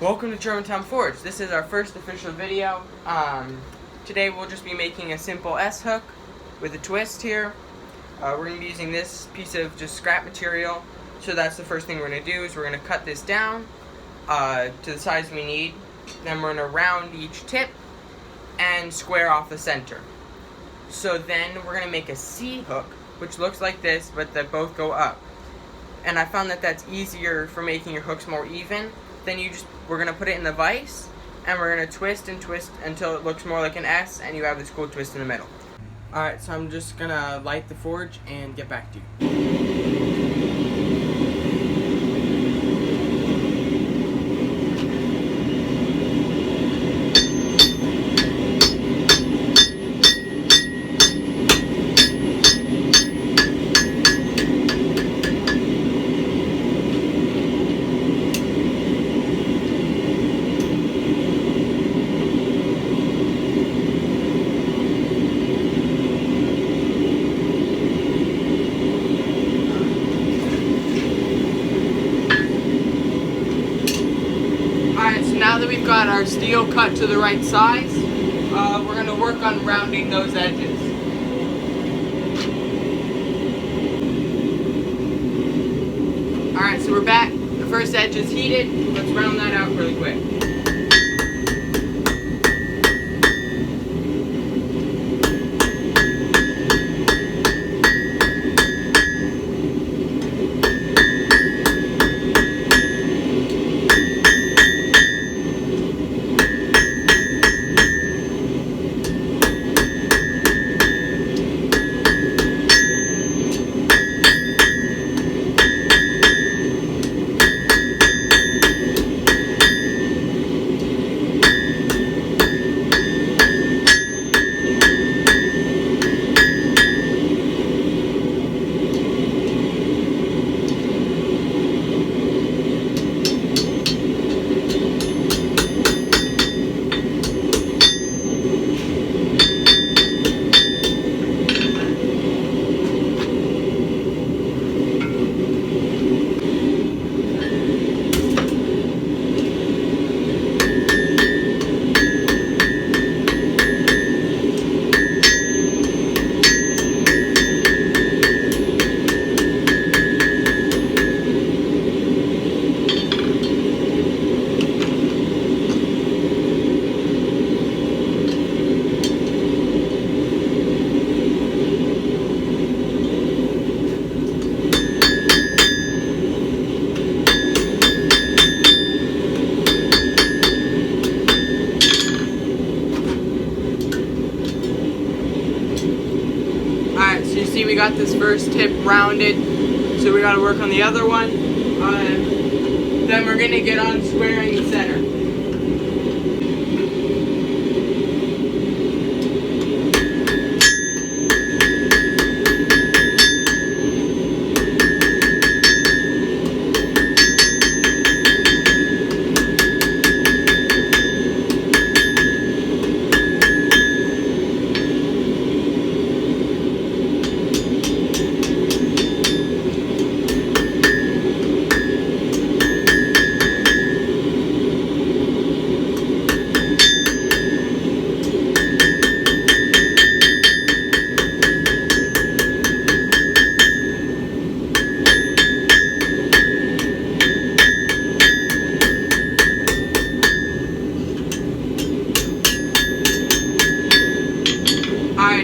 Welcome to Germantown Forge. This is our first official video. Today we'll just be making a simple S-hook with a twist here. We're going to be using this piece of just scrap material. So that's the first thing we're going to do is we're going to cut this down to the size we need. Then we're going to round each tip and square off the center. So then we're going to make a C-hook, which looks like this, but that both go up. And I found that that's easier for making your hooks more even. Then we're going to put it in the vise, and we're going to twist and twist until it looks more like an S, and you have this cool twist in the middle. Alright, so I'm just going to light the forge and get back to you. Now that we've got our steel cut to the right size, we're going to work on rounding those edges. Alright, so we're back. The first edge is heated. Let's round that out really quick. We got this first tip rounded, so we got to work on the other one. Then we're going to get on squaring the center.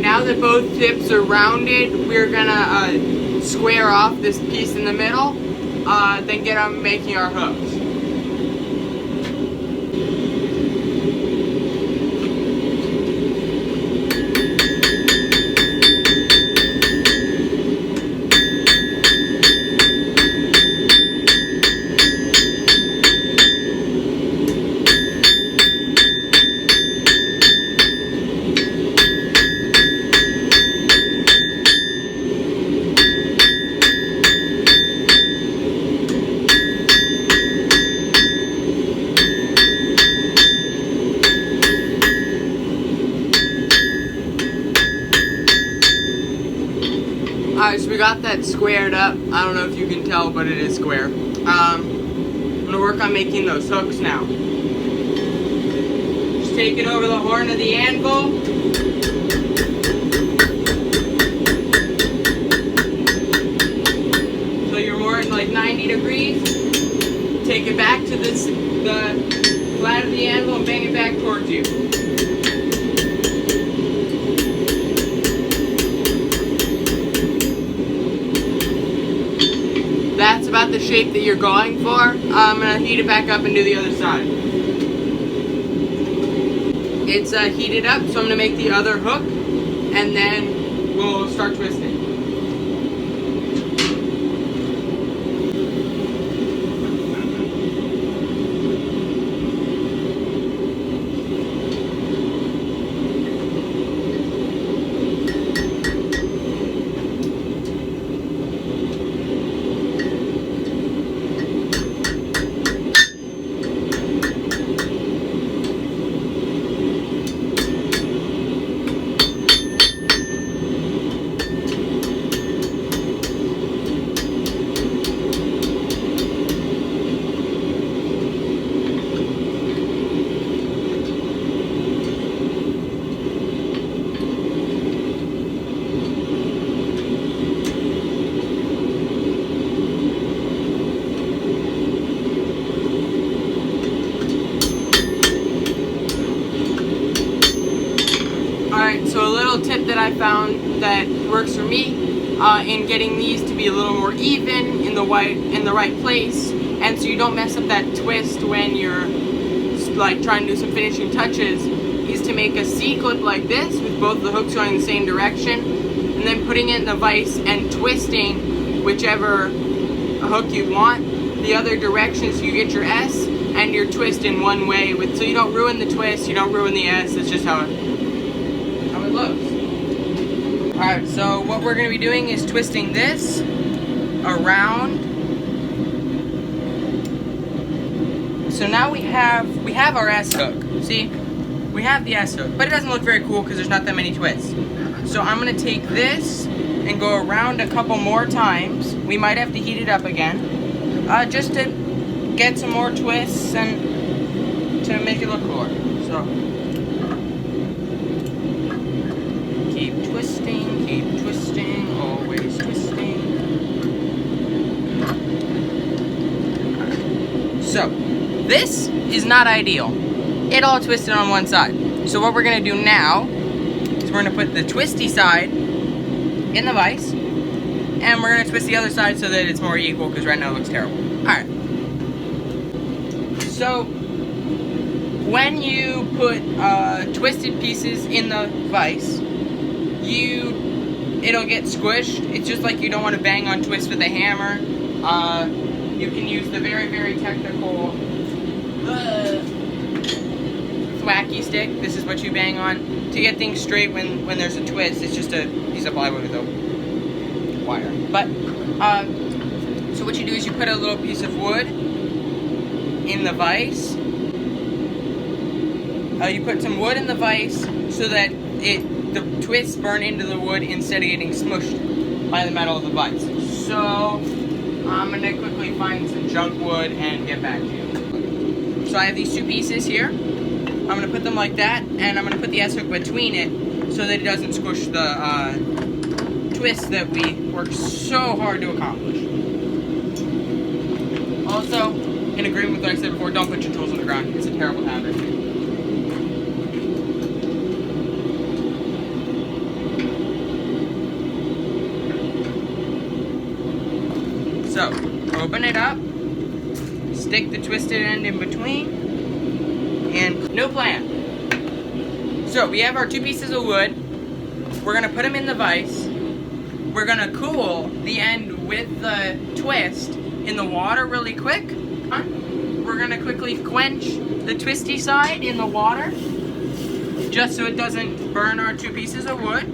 Now that both tips are rounded, we're gonna square off this piece in the middle, then get on making our hooks. Alright, so we got that squared up. I don't know if you can tell, but it is square. gonna work on making those hooks now. Just take it over the horn of the anvil. So you're more in like 90 degrees. Take it back to the flat of the anvil and bang it back towards you. That's about the shape that you're going for. I'm going to heat it back up and do the other side. It's heated up, so I'm going to make the other hook, and then we'll start twisting. So a little tip that I found that works for me in getting these to be a little more even in the right place, and so you don't mess up that twist when you're like trying to do some finishing touches, is to make a C-clip like this with both the hooks going the same direction, and then putting it in the vise and twisting whichever hook you want the other direction, so you get your S and your twist in one way, so you don't ruin the twist, you don't ruin the S. It's just how it looks. Alright, so what we're going to be doing is twisting this around. So now we have our S hook. See? We have the S hook, but it doesn't look very cool because there's not that many twists. So I'm going to take this and go around a couple more times. We might have to heat it up again, just to get some more twists and to make it look cooler. So keep twisting, always twisting. So, this is not ideal. It all twisted on one side. So what we're going to do now is we're going to put the twisty side in the vise, and we're going to twist the other side so that it's more equal, because right now it looks terrible. Alright. So, when you put twisted pieces in the vise, it'll get squished. It's just like you don't want to bang on twists with a hammer. You can use the very, very technical thwacky stick. This is what you bang on to get things straight when there's a twist. It's just a piece of plywood with a wire. But so what you do is you put a little piece of wood in the vise. You put some wood in the vise so that the twists burn into the wood instead of getting smushed by the metal of the vise. So I'm going to quickly find some junk wood and get back to you. So I have these two pieces here. I'm going to put them like that, and I'm going to put the S-hook between it so that it doesn't squish the twist that we worked so hard to accomplish. Also, in agreement with what I said before, don't put your tools on the ground. It's a terrible habit. So, open it up, stick the twisted end in between, and new plan. So, we have our two pieces of wood. We're going to put them in the vise. We're going to cool the end with the twist in the water really quick. We're going to quickly quench the twisty side in the water, just so it doesn't burn our two pieces of wood.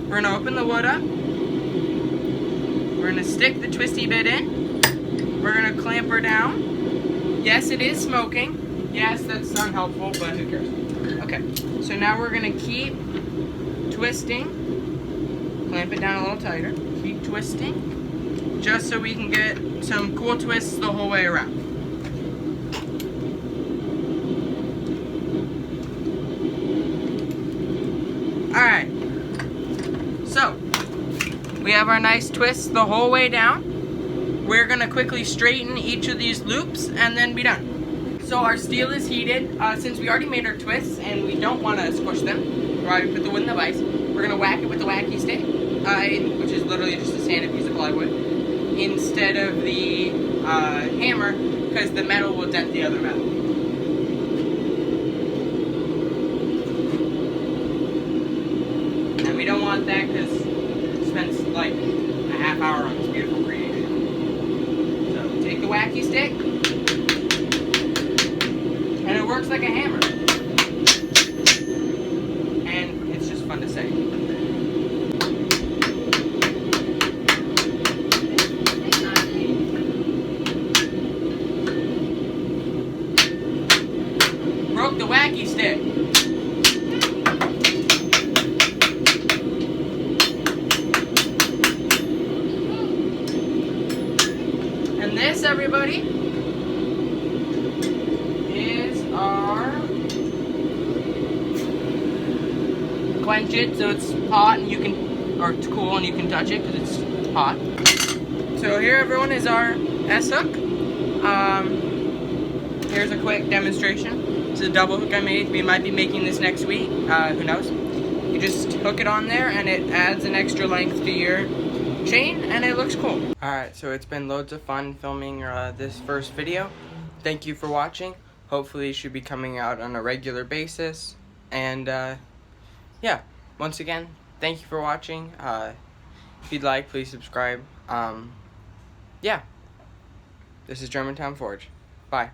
We're going to open the wood up. We're going to stick the twisty bit in. We're going to clamp her down. Yes, it is smoking. Yes, that's unhelpful, but who cares? Okay, so now we're going to keep twisting. Clamp it down a little tighter. Keep twisting, just so we can get some cool twists the whole way around. have our nice twists the whole way down. We're gonna quickly straighten each of these loops and then be done. So our steel is heated. Since we already made our twists and we don't want to squish them, right, we put the wooden device, we're gonna whack it with the wacky stick, which is literally just a sanded piece of plywood, instead of the hammer, because the metal will dent the other metal. And we don't want that because it spends like a half hour on this beautiful creation. So take the wacky stick, and it works like a hammer. And it's just fun to say. Broke the wacky stick. And this, everybody, is our quench it so it's hot and you can, or it's cool and you can touch it because it's hot. So here, everyone, is our S-hook. Here's a quick demonstration. This is a double hook I made. We might be making this next week. Who knows? You just hook it on there and it adds an extra length to your chain and it looks cool. Alright, so it's been loads of fun filming this first video. Thank you for watching. Hopefully it should be coming out on a regular basis. And yeah, once again, thank you for watching. If you'd like, please subscribe. Yeah, this is Germantown Forge. Bye.